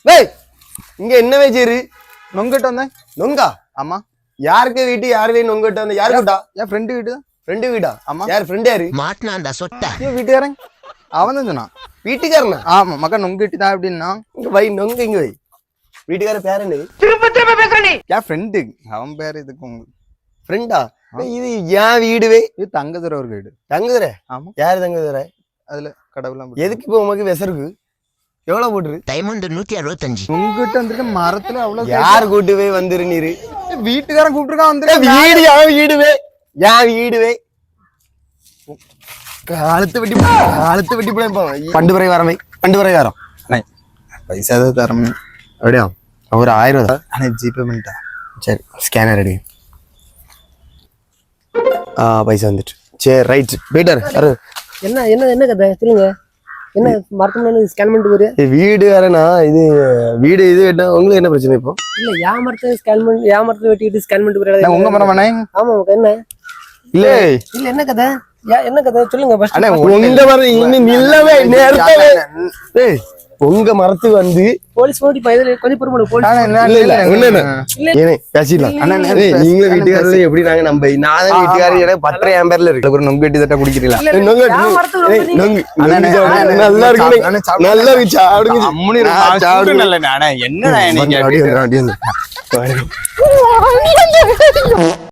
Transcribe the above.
டேய் இங்க என்ன வச்சிரு நொங்கிட்டு வந்தேன். நொங்கா ஆமா. யாருக்கு வீட்டு யாரு வீடு நொங்கிட்டு வந்த யாரு வீட்டா? என் ஃப்ரெண்டு வீடு தான். ஃப்ரெண்டு வீடா? ஆமா. யார் ஃப்ரெண்ட் யாரு? மாட்டினாண்டா சொட்ட என் வீட்டுக்காரன் அவன் தான் சொன்னான். வீட்டுக்காரனா? ஆமா மக்கா நொங்கிட்டு தான் அப்படின்னா. இங்க வை நொங்க இங்க வை. வீட்டுக்கார பேர் என்ன? என் ஃப்ரெண்டு அவன் பேரு இதுக்கு உங்களுக்கு ஃப்ரெண்டா? இது ஏன் வீடுவே? இது தங்கதுரை ஒரு வீடு. தங்குதுற? ஆமா. யாரு தங்குதுற? அதுல கடவுளாம் எதுக்கு இப்போ உமக்கு விசருக்கு எவ்வளவு போட்டுரு? டைமண்ட் 165 நொங்கிட்டு வந்துட்டு மரத்துல அவ்வளவு யார் கூட்டுவே வந்துரு நீரு? வீட்டுக்காரன் கூப்பிட்டுருக்கான் வந்துட்டு. வீடு யான் வீடுவே யான் வீடுவே காலத்து வெட்டி பண்டு பிறகு வரமை பண்டு பிறகு வரோம். பைசா தான் தரம். அப்படியா? ஒரு 1000 தான். ஆனா ஜிபே பண்ணிட்டா. சரி ஸ்கேனர் ரெடி. பைசா வந்துட்டு. சரி ரைட் போயிட்டாரு. என்ன என்ன என்ன கதை சொல்லுங்க. என்ன மரத்துல ஸ்கேன் பண்ணிட்டு போறியா? வீடு வேறனா இது வீடு இது என்ன உங்களுக்கு என்ன பிரச்சனை இப்போ? இல்ல ஏமாரத்தை ஸ்கேன் பண்ணி ஏமாரத்தை வெட்டிட்டு ஸ்கேன் பண்ணிட்டு போறியா? உங்க மரம் வேணே. ஆமா என்ன இல்ல இல்ல என்ன கதை என்ன கதை சொல்லுங்க ஃபர்ஸ்ட். அண்ணா உங்க மரம் இன்னும் நில்லவே நேரத்தவே. ஏய் உங்க மரத்துக்கு வந்து போலீஸ் ஓடி இதுல கொஞ்சம் பொறுமை போலீஸ். இல்ல இல்ல ஏனே பேசிடலாம். நீங்களும் வீட்டுக்காரர் எப்படி நாங்க நம்ப நான் தான் வீட்டுக்காரர் எனக்கு 10 என் பேர்ல இருக்கு. ஒரு நொங்கு வெட்டி தட்டா குடிக்கிறீங்களா? நல்லா இருக்கு நல்லா இருக்கு சாப்பிடுங்க. அம்முனி என்னடா